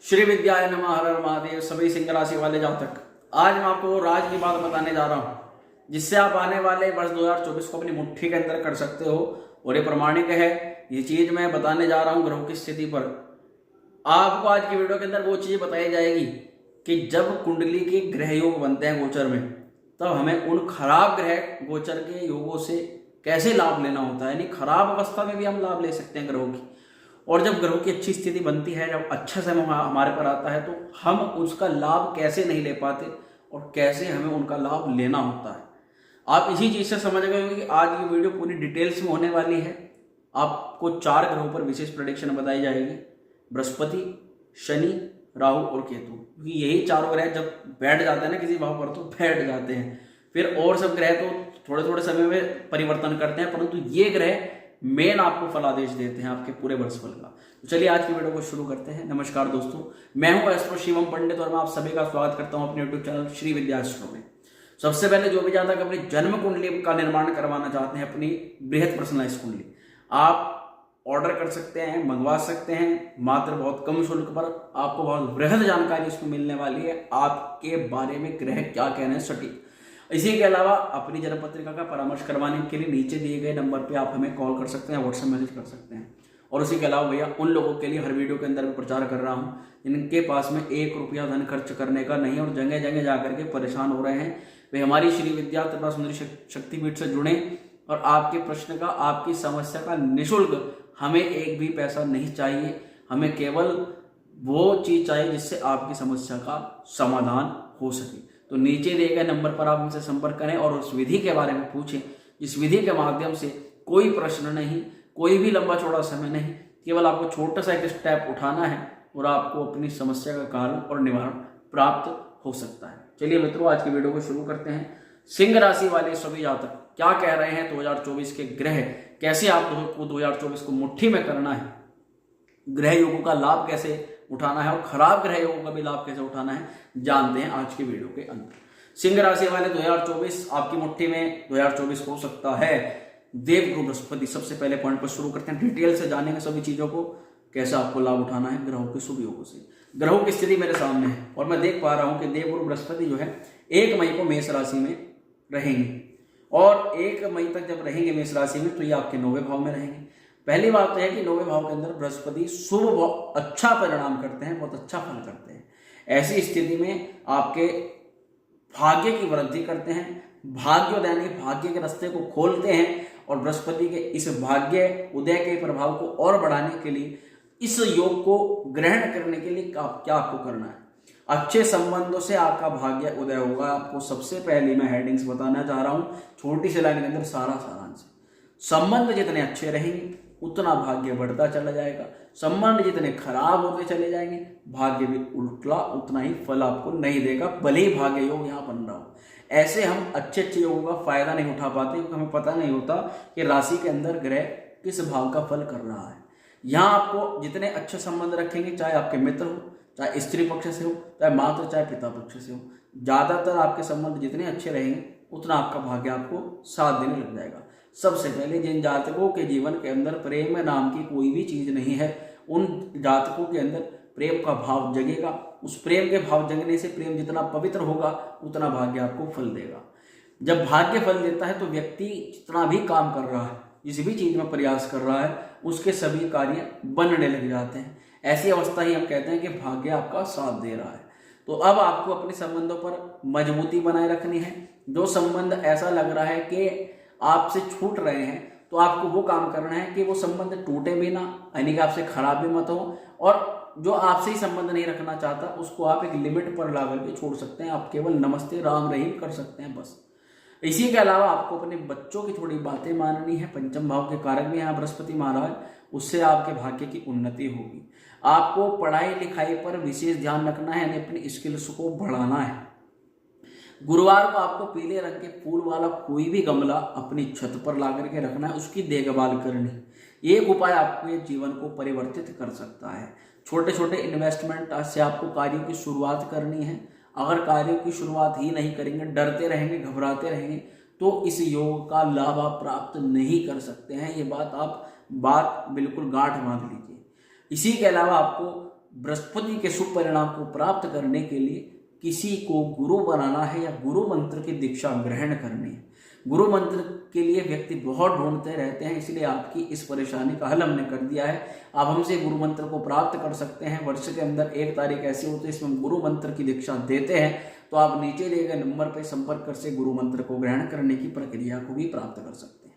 श्री विद्याय नमः। हर हर महादेव। सभी सिंह राशि वाले जातक, आज मैं आपको राज की बात बताने जा रहा हूं जिससे आप आने वाले वर्ष 2024 को अपनी मुट्ठी के अंदर कर सकते हो। और ये प्रमाणिक है। ये चीज मैं बताने जा रहा हूं ग्रहों की स्थिति पर। आपको आज की वीडियो के अंदर वो चीज बताई जाएगी कि जब कुंडली के ग्रह योग बनते हैं गोचर में, तब हमें उन खराब ग्रह गोचर के योगों से कैसे लाभ लेना होता है। यानी खराब अवस्था में भी हम लाभ ले सकते हैं ग्रहों की। और जब ग्रहों की अच्छी स्थिति बनती है, जब अच्छा समय हमारे पर आता है, तो हम उसका लाभ कैसे नहीं ले पाते और कैसे हमें उनका लाभ लेना होता है। आप इसी चीज से समझ गए होंगे कि आज ये वीडियो पूरी डिटेल्स में होने वाली है। आपको 4 ग्रहों पर विशेष प्रेडिक्शन बताई जाएगी। बृहस्पति, शनि, राहु और केतु। क्योंकि यही चारों ग्रह जब बैठ जाते हैं ना किसी भाव पर, तो बैठ जाते हैं। फिर और सब ग्रह तो थोड़े थोड़े समय में परिवर्तन करते हैं, परंतु ये ग्रह मेन आपको फलादेश देते हैं आपके पूरे वर्षफल का। तो चलिए आज की वीडियो को शुरू करते हैं। नमस्कार दोस्तों, मैं हूं एस्ट्रो शिवम पंडित और मैं आप सभी का स्वागत करता हूं अपने यूट्यूब चैनल श्री विद्या एस्ट्रो में। सबसे पहले जो भी जातक अपनी जन्म कुंडली का निर्माण करवाना चाहते हैं, अपनी बृहद पर्सनलाइज कुंडली, आप ऑर्डर कर सकते हैं, मंगवा सकते हैं। मात्र बहुत कम शुल्क पर आपको बहुत बृहद जानकारी इसमें मिलने वाली है, आपके बारे में ग्रह क्या कह रहे हैं सटीक। इसी के अलावा अपनी जन्म पत्रिका का परामर्श करवाने के लिए नीचे दिए गए नंबर पे आप हमें कॉल कर सकते हैं, व्हाट्सएप मैसेज कर सकते हैं। और उसी के अलावा भैया उन लोगों के लिए हर वीडियो के अंदर मैं प्रचार कर रहा हूँ जिनके पास में 1 रुपया धन खर्च करने का नहीं और जगह जगह जाकर के परेशान हो रहे हैं, वे हमारी श्री विद्या त्रिपुरा सुंदरी शक्तिपीठ से जुड़े और आपके प्रश्न का, आपकी समस्या का निःशुल्क, हमें एक भी पैसा नहीं चाहिए। हमें केवल वो चीज चाहिए जिससे आपकी समस्या का समाधान हो सके। तो नीचे दिए गए नंबर पर आप हमसे संपर्क करें और उस विधि के बारे में पूछें। इस विधि के माध्यम से कोई प्रश्न नहीं, कोई भी लंबा चौड़ा समय नहीं, केवल आपको छोटा सा एक स्टेप उठाना है और आपको अपनी समस्या का कारण और निवारण प्राप्त हो सकता है। चलिए मित्रों, आज की वीडियो को शुरू करते हैं। सिंह राशि वाले सभी जातक क्या कह रहे हैं 2024 के ग्रह, कैसे आपको 2024 को मुट्ठी में करना है, ग्रह योगों का लाभ कैसे उठाना है और खराब ग्रह योगों का भी लाभ कैसे उठाना है, जानते हैं आज की वीडियो के अंदर। सिंह राशि वाले 2024 आपकी मुट्ठी में 2024 हो सकता है। देवगुरु बृहस्पति, सबसे पहले पॉइंट पर शुरू करते हैं। डिटेल से जानेंगे सभी चीजों को, कैसे आपको लाभ उठाना है ग्रहों के शुभ योगों से। ग्रहों की स्थिति मेरे सामने है और मैं देख पा रहा हूं कि देवगुरु बृहस्पति जो है 1 मई को मेष राशि में रहेंगे और 1 मई तक जब रहेंगे मेष राशि में, तो ये आपके 9वें भाव में रहेंगे। पहली बात तो है कि 9वें भाव के अंदर बृहस्पति शुभ अच्छा परिणाम करते हैं, बहुत अच्छा फल करते हैं। ऐसी स्थिति में आपके भाग्य की वृद्धि करते हैं, भाग्योदय यानी भाग्य के रास्ते को खोलते हैं। और बृहस्पति के इस भाग्य उदय के प्रभाव को और बढ़ाने के लिए, इस योग को ग्रहण करने के लिए क्या आपको करना है, अच्छे संबंधों से आपका भाग्य उदय होगा। आपको सबसे पहले मैं हेडिंग्स बताना चाह रहा हूं, छोटी सी लाइन के अंदर सारा सारांश। संबंध जितने अच्छे रहेंगे उतना भाग्य बढ़ता चला जाएगा, संबंध जितने खराब होते चले जाएंगे भाग्य भी उल्टा उतना ही फल आपको नहीं देगा, भले ही भाग्य योग यहाँ बन रहा हो। ऐसे हम अच्छे अच्छे योगों का फायदा नहीं उठा पाते क्योंकि हमें पता नहीं होता कि राशि के अंदर ग्रह किस भाव का फल कर रहा है। यहाँ आपको जितने अच्छे संबंध रखेंगे, चाहे आपके मित्र हो, चाहे स्त्री पक्ष से हो, चाहे माता चाहे पिता पक्ष से हो, ज्यादातर आपके संबंध जितने अच्छे रहेंगे उतना आपका भाग्य आपको साथ देने लग जाएगा। सबसे पहले जिन जातकों के जीवन के अंदर प्रेम नाम की कोई भी चीज नहीं है, उन जातकों के अंदर प्रेम का भाव जगेगा। उस प्रेम के भाव जगने से प्रेम जितना पवित्र होगा उतना भाग्य आपको फल देगा। जब भाग्य फल देता है तो व्यक्ति जितना भी काम कर रहा है, जिस भी चीज में प्रयास कर रहा है, उसके सभी कार्य बनने लग जाते हैं। ऐसी अवस्था ही हम कहते हैं कि भाग्य आपका साथ दे रहा है। तो अब आपको अपने संबंधों पर मजबूती बनाए रखनी है। जो संबंध ऐसा लग रहा है कि आपसे छूट रहे हैं, तो आपको वो काम करना है कि वो संबंध टूटे भी ना, यानी कि आपसे खराब भी मत हो। और जो आपसे ही संबंध नहीं रखना चाहता उसको आप एक लिमिट पर ला करके छोड़ सकते हैं। आप केवल नमस्ते राम रहीम कर सकते हैं बस। इसी के अलावा आपको अपने बच्चों की थोड़ी बातें माननी है। पंचम भाव के कारक भी यहाँ बृहस्पति महाराज, उससे आपके भाग्य की उन्नति होगी। आपको पढ़ाई लिखाई पर विशेष ध्यान रखना है, यानी अपनी स्किल्स को बढ़ाना है। गुरुवार को आपको पीले रंग के फूल वाला कोई भी गमला अपनी छत पर ला करके रखना है, उसकी देखभाल करनी। एक उपाय आपको ये जीवन को परिवर्तित कर सकता है। छोटे छोटे इन्वेस्टमेंट से आपको कार्यों की शुरुआत करनी है। अगर कार्यों की शुरुआत ही नहीं करेंगे, डरते रहेंगे, घबराते रहेंगे, तो इस योग का लाभ आप प्राप्त नहीं कर सकते हैं। ये बात बिल्कुल गांठ बांध लीजिए। इसी के अलावा आपको बृहस्पति के शुभ परिणाम को प्राप्त करने के लिए किसी को गुरु बनाना है या गुरु मंत्र की दीक्षा ग्रहण करनी है। गुरु मंत्र के लिए व्यक्ति बहुत ढूंढते रहते हैं, इसलिए आपकी इस परेशानी का हल हमने कर दिया है। आप हमसे गुरु मंत्र को प्राप्त कर सकते हैं। वर्ष के अंदर एक तारीख ऐसी होती है इसमें गुरु मंत्र की दीक्षा देते हैं, तो आप नीचे दिए गए नंबर पर संपर्क कर से गुरु मंत्र को ग्रहण करने की प्रक्रिया को भी प्राप्त कर सकते हैं।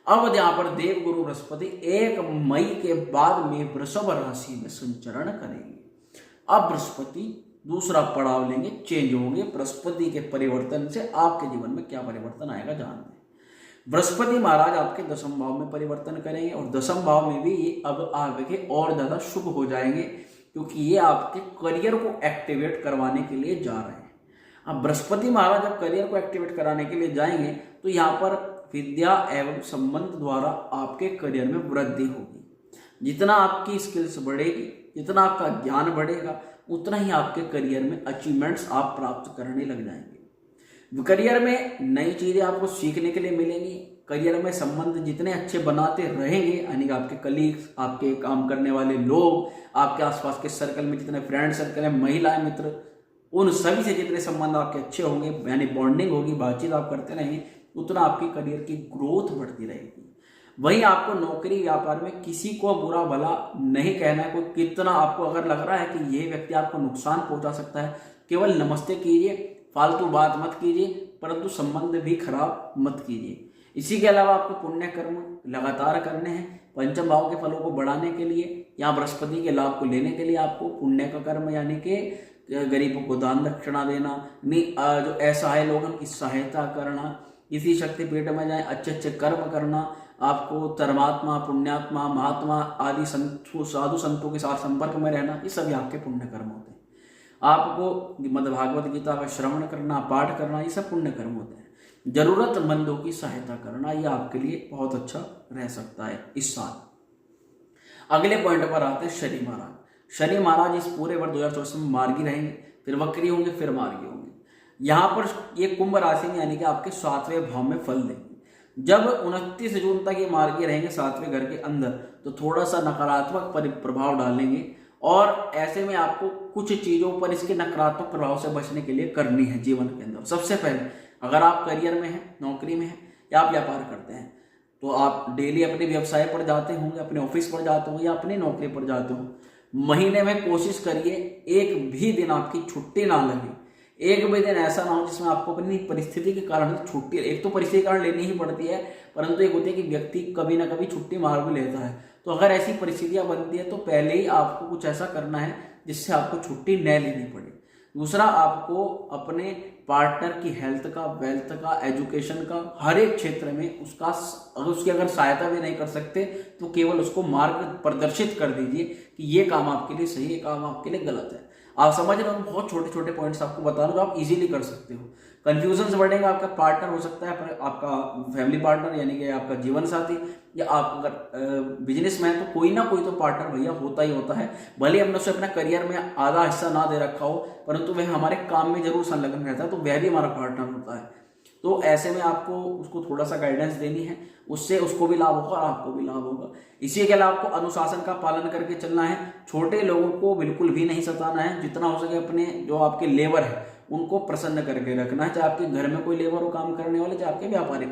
अब यहाँ पर देव गुरु बृहस्पति 1 मई के बाद में वृषभ राशि में संचरण करेंगे। अब बृहस्पति दूसरा पड़ाव लेंगे, चेंज होंगे। बृहस्पति के परिवर्तन से आपके जीवन में क्या परिवर्तन आएगा जानते हैं। बृहस्पति महाराज आपके 10वें भाव में परिवर्तन करेंगे और 10वें भाव में भी ये अब आगे और ज्यादा शुभ हो जाएंगे, क्योंकि ये आपके करियर को एक्टिवेट करवाने के लिए जा रहे हैं। अब बृहस्पति महाराज जब करियर को एक्टिवेट कराने के लिए जाएंगे तो यहाँ पर विद्या एवं संबंध द्वारा आपके करियर में वृद्धि होगी। जितना आपकी स्किल्स बढ़ेगी, जितना आपका ज्ञान बढ़ेगा, उतना ही आपके करियर में अचीवमेंट्स आप प्राप्त करने लग जाएंगे। करियर में नई चीजें आपको सीखने के लिए मिलेंगी। करियर में संबंध जितने अच्छे बनाते रहेंगे, यानी कि आपके कलीग्स, आपके काम करने वाले लोग, आपके आसपास के सर्कल में जितने फ्रेंड सर्कल है, महिलाएं, मित्र, उन सभी से जितने संबंध आपके अच्छे होंगे, यानी बॉन्डिंग होगी, बातचीत आप करते रहेंगे, उतना आपकी करियर की ग्रोथ बढ़ती रहेगी। वहीं आपको नौकरी व्यापार में किसी को बुरा भला नहीं कहना है। कोई कितना आपको अगर लग रहा है कि ये व्यक्ति आपको नुकसान पहुंचा सकता है, केवल नमस्ते कीजिए, फालतू बात मत कीजिए, परंतु संबंध भी खराब मत कीजिए। इसी के अलावा आपको पुण्य कर्म लगातार करने हैं। पंचम भाव के फलों को बढ़ाने के लिए या बृहस्पति के लाभ को लेने के लिए आपको पुण्य का कर्म, यानी कि गरीबों को दान दक्षिणा देना, जो असहाय लोग उनकी सहायता करना, किसी शक्तिपीठ में जाए, अच्छे अच्छे कर्म करना, आपको धर्मात्मा, पुण्यात्मा, महात्मा आदि साधु संतों के साथ संपर्क में रहना, ये सभी आपके पुण्य कर्म होते हैं। आपको मद्भागवत गीता का श्रवण करना, पाठ करना, ये सब पुण्य कर्म होते हैं। जरूरतमंदों की सहायता करना, यह आपके लिए बहुत अच्छा रह सकता है इस साल। अगले पॉइंट पर आते हैं शनि महाराज। शनि महाराज इस पूरे वर्ष 2024 में मार्गी रहेंगे, फिर वक्री होंगे, फिर मार्गी होंगे। यहाँ पर ये कुंभ राशि में, यानी कि आपके 7वें भाव में फल देंगे। जब 29 जून तक ये मार्गी रहेंगे 7वें घर के अंदर, तो थोड़ा सा नकारात्मक प्रभाव डालेंगे और ऐसे में आपको कुछ चीजों पर इसके नकारात्मक प्रभाव से बचने के लिए करनी है जीवन के अंदर। सबसे पहले, अगर आप करियर में हैं, नौकरी में हैं या आप व्यापार करते हैं, तो आप डेली अपने व्यवसाय पर जाते होंगे, अपने ऑफिस पर जाते होंगे या अपनी नौकरी पर जाते हो, महीने में कोशिश करिए एक भी दिन आपकी छुट्टी ना लगे। एक भी दिन ऐसा ना हो जिसमें आपको अपनी परिस्थिति के कारण छुट्टी, एक तो परिस्थिति के कारण लेनी ही पड़ती है, परंतु एक होती है कि व्यक्ति कभी ना कभी छुट्टी मार भी लेता है। तो अगर ऐसी परिस्थितियां बनती है तो पहले ही आपको कुछ ऐसा करना है जिससे आपको छुट्टी न लेनी पड़े। दूसरा, आपको अपने पार्टनर की हेल्थ का, वेल्थ का, एजुकेशन का, हर एक क्षेत्र में उसका उसकी अगर सहायता भी नहीं कर सकते तो केवल उसको मार्ग प्रदर्शित कर दीजिए कि ये काम आपके लिए सही है, ये काम आपके लिए गलत है। आप समझ रहे हो, बहुत छोटे छोटे पॉइंट्स आपको बता रहा हूँ, आप इजीली कर सकते हो। कंफ्यूजन बढ़ेगा, आपका पार्टनर हो सकता है आपका फैमिली पार्टनर, यानी कि आपका जीवन साथी, या आप अगर बिजनेस में है तो कोई ना कोई तो पार्टनर भैया होता ही होता है। भले हमने उसे अपना करियर में आधा हिस्सा ना दे रखा हो, परंतु वह हमारे काम में जरूर संलग्न रहता है, तो वह भी हमारा पार्टनर होता है। तो ऐसे में आपको उसको थोड़ा सा गाइडेंस देनी है, उससे उसको भी लाभ होगा और आपको भी लाभ होगा। इसी के अलावा आपको अनुशासन का पालन करके चलना है। छोटे लोगों को बिल्कुल भी नहीं सताना है। जितना हो सके अपने जो आपके लेबर है उनको प्रसन्न करके रखना है, चाहे आपके घर में कोई लेबर हो काम करने वाले, चाहे आपके व्यापारिक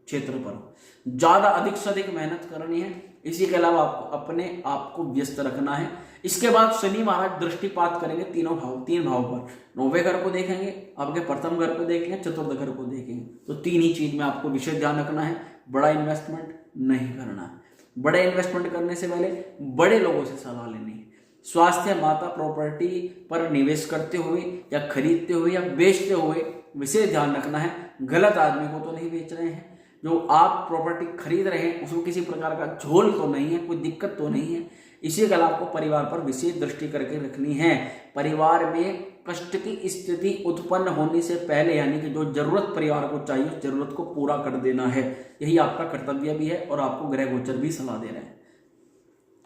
क्षेत्र पर हो। ज्यादा अधिक से अधिक मेहनत करनी है। इसी के अलावा आपको अपने आप को व्यस्त रखना है। इसके बाद शनि महाराज दृष्टिपात करेंगे तीन भाव पर। 9वें घर को देखेंगे, आपके प्रथम घर को देखेंगे, चतुर्थ घर को देखेंगे। तो तीन ही चीज में आपको विशेष ध्यान रखना है। बड़ा इन्वेस्टमेंट नहीं करना है। बड़े इन्वेस्टमेंट करने से पहले बड़े लोगों से सलाह लेनी है। स्वास्थ्य, माता, प्रॉपर्टी पर निवेश करते हुए या खरीदते हुए या बेचते हुए विशेष ध्यान रखना है। गलत आदमी को तो नहीं बेच रहे हैं। जो आप प्रॉपर्टी खरीद रहे हैं उसमें किसी प्रकार का झोल तो नहीं है, कोई दिक्कत तो नहीं है। इसी के अलावा आपको परिवार पर विशेष दृष्टि करके रखनी है। परिवार में कष्ट की स्थिति उत्पन्न होने से पहले, यानी कि जो जरूरत परिवार को चाहिए उस जरूरत को पूरा कर देना है। यही आपका कर्तव्य भी है और आपको ग्रह गोचर भी सलाह दे रहे हैं।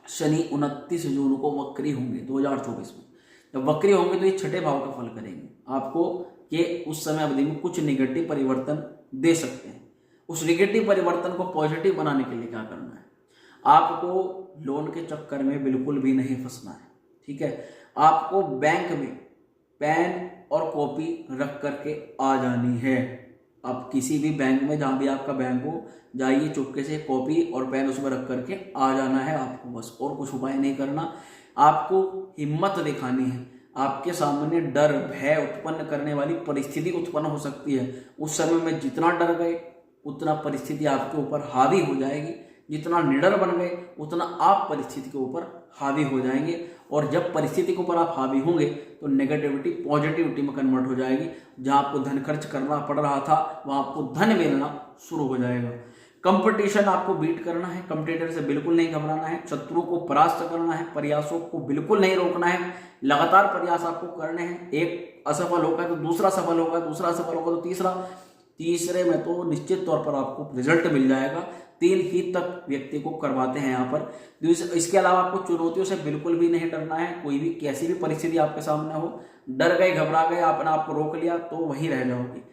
शनि 29 जून को वक्री होंगे 2024 में। जब वक्री होंगे तो ये 6ठे भाव का फल करेंगे। आपको ये उस समय अवधि में कुछ निगेटिव परिवर्तन दे सकते हैं। उस निगेटिव परिवर्तन को पॉजिटिव बनाने के लिए क्या करना है? आपको लोन के चक्कर में बिल्कुल भी नहीं फंसना है। ठीक है। आपको बैंक में पेन और कॉपी रख करके आ जानी है। आप किसी भी बैंक में जहाँ भी आपका बैंक हो जाइए, चुपके से कॉपी और पेन उसमें रख करके आ जाना है आपको, बस और कुछ उपाय नहीं करना। आपको हिम्मत दिखानी है। आपके सामने डर भय उत्पन्न करने वाली परिस्थिति उत्पन्न हो सकती है। उस समय में जितना डर गए उतना परिस्थिति आपके ऊपर हावी हो जाएगी, जितना निडर बन गए उतना आप परिस्थिति के ऊपर हावी हो जाएंगे। और जब परिस्थिति के ऊपर आप हावी होंगे तो नेगेटिविटी पॉजिटिविटी में कन्वर्ट हो जाएगी। जहां आपको धन खर्च करना पड़ रहा था वहां आपको धन मिलना शुरू हो जाएगा। कंपटीशन आपको बीट करना है, कंपटीटर से बिल्कुल नहीं घबराना है, शत्रु को परास्त करना है, प्रयासों को बिल्कुल नहीं रोकना है, लगातार प्रयास आपको करने हैं। एक असफल होगा तो दूसरा सफल होगा, दूसरा असफल होगा तो तीसरा, तीसरे में तो निश्चित तौर पर आपको रिजल्ट मिल जाएगा। 3 ही तक व्यक्ति को करवाते हैं यहाँ पर। इसके अलावा आपको चुनौतियों से बिल्कुल भी नहीं डरना है। कोई भी कैसी भी परिस्थिति आपके सामने हो, डर गए घबरा गए, आपने आपको रोक लिया तो वहीं रह जाओगे।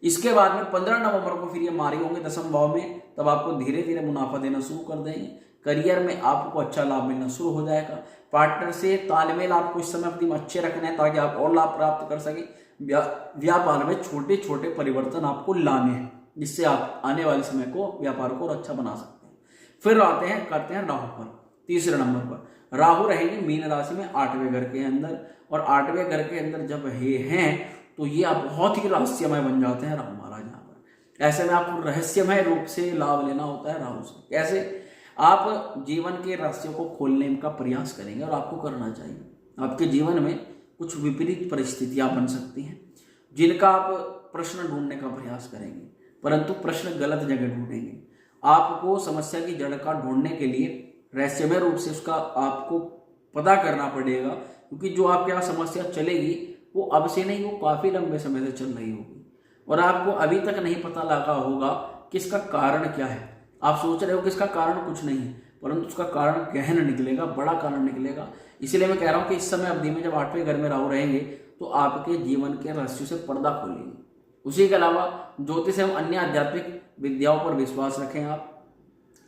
इसके बाद में 15 नवंबर को फिर ये मारी होंगे 10वें भाव में, तब आपको धीरे धीरे मुनाफा देना शुरू कर देंगे। करियर में आपको अच्छा लाभ मिलना शुरू हो जाएगा। पार्टनर से तालमेल आपको इस समय अपनी अच्छे रखने हैं ताकि आप और लाभ प्राप्त कर सकें। व्यापार में छोटे छोटे परिवर्तन आपको लाने हैं जिससे आप आने वाले समय को व्यापार को अच्छा बना सकते हैं। फिर करते हैं राहु पर। तीसरे नंबर पर राहु रहेंगे मीन राशि में 8वें घर के अंदर, और 8वें घर के अंदर जब ये हैं तो ये आप बहुत ही रहस्यमय बन जाते हैं राहु महाराज यहाँ पर। ऐसे में आपको रहस्यमय रूप से लाभ लेना होता है राहु से। कैसे? आप जीवन के रहस्यों को खोलने का प्रयास करेंगे और आपको करना चाहिए। आपके जीवन में कुछ विपरीत परिस्थितियां बन सकती हैं जिनका आप प्रश्न ढूंढने का प्रयास करेंगे, परंतु प्रश्न गलत जगह ढूंढेंगे। आपको समस्या की जड़ का ढूंढने के लिए रहस्यमय रूप से उसका आपको पता करना पड़ेगा, क्योंकि जो आपके यहाँ समस्या चलेगी वो अब से नहीं, वो काफी लंबे समय से चल रही होगी और आपको अभी तक नहीं पता लगा होगा कि इसका कारण क्या है। आप सोच रहे हो कि इसका कारण कुछ नहीं है, परंतु उसका कारण गहन निकलेगा, बड़ा कारण निकलेगा। इसलिए मैं कह रहा हूं कि इस समय अवधि में जब 8वें घर में राहु रहेंगे तो आपके जीवन के रहस्यों से पर्दा खोलेंगे। उसी के अलावा ज्योतिष एवं अन्य आध्यात्मिक विद्याओं पर विश्वास रखें। आप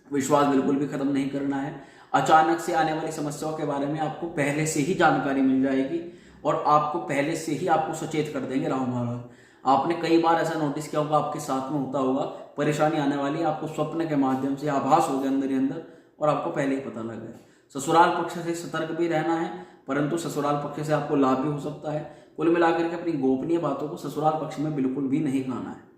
विश्वास बिल्कुल भी खत्म नहीं करना है। अचानक से आने वाली समस्याओं के बारे में आपको पहले से ही जानकारी मिल जाएगी और आपको पहले से ही आपको सचेत कर देंगे राहु महाराज। आपने कई बार ऐसा नोटिस किया होगा, आपके साथ में होता होगा, परेशानी आने वाली, आपको स्वप्न के माध्यम से आभास हो गया अंदर ही अंदर और आपको पहले ही पता लग गया। ससुराल पक्ष से सतर्क भी रहना है, परंतु ससुराल पक्ष से आपको लाभ भी हो सकता है। कुल मिलाकर के अपनी गोपनीय बातों को ससुराल पक्ष में बिल्कुल भी नहीं कहना है।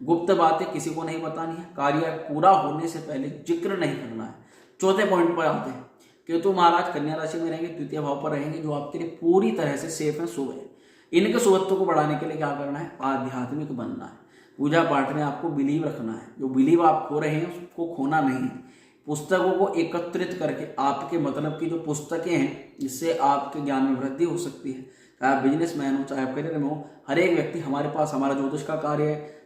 गुप्त बातें किसी को नहीं बतानी है। कार्य पूरा होने से पहले जिक्र नहीं करना है। चौथे पॉइंट पर आते हैं। केतु महाराज कन्या राशि में रहेंगे, 2य भाव पर रहेंगे, जो आपके लिए पूरी तरह से सेफ है, शुभ है। इनके शुभत्व को बढ़ाने के लिए क्या करना है? आध्यात्मिक बनना है। पूजा पाठ में आपको बिलीव रखना है। जो बिलीव आप खो रहे हैं उसको खोना नहीं है। पुस्तकों को एकत्रित करके आपके मतलब की जो पुस्तकें हैं जिससे आपके ज्ञान में वृद्धि हो सकती है। चाहे आप बिजनेसमैन हो, चाहे आप करियर में हो, हर एक व्यक्ति, हमारे पास हमारा ज्योतिष का कार्य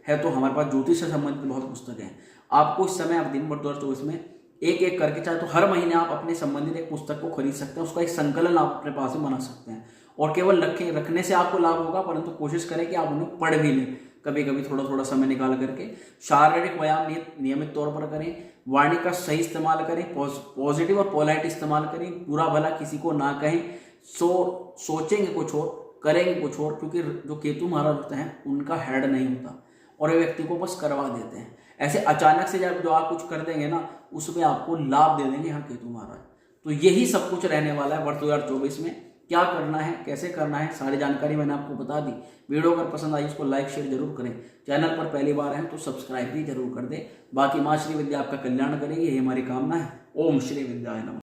है तो हमारे पास ज्योतिष से संबंधित बहुत पुस्तकें हैं। आपको इस समय आप दिन भर 2024 में एक एक करके, चाहे तो हर महीने आप अपने संबंधित एक पुस्तक को खरीद सकते हैं। उसका एक संकलन आप अपने पास में बना सकते हैं और केवल रखने से आपको लाभ होगा, परंतु कोशिश करें कि आप उन्हें पढ़ भी लें कभी कभी थोड़ा थोड़ा समय निकाल करके। शारीरिक व्यायाम नियमित तौर पर करें। वाणी का सही इस्तेमाल करें, पॉजिटिव और पोलाइट इस्तेमाल करें। बुरा भला किसी को ना कहें। सोचेंगे कुछ और, करेंगे कुछ और, क्योंकि जो केतु महाराज होते हैं उनका हेड नहीं होता और वे व्यक्ति को बस करवा देते हैं। ऐसे अचानक से जब जो आप कुछ कर देंगे ना, उसमें आपको लाभ दे देंगे यहाँ केतु महाराज। तो यही सब कुछ रहने वाला है वर्ष 2024 में। क्या करना है, कैसे करना है, सारी जानकारी मैंने आपको बता दी। वीडियो अगर पसंद आई उसको लाइक शेयर जरूर करें। चैनल पर पहली बार हैं तो सब्सक्राइब भी जरूर कर दें। बाकी माँ श्री विद्या आपका कल्याण करेगी, यही हमारी कामना है। ओम श्री विद्याय नमः।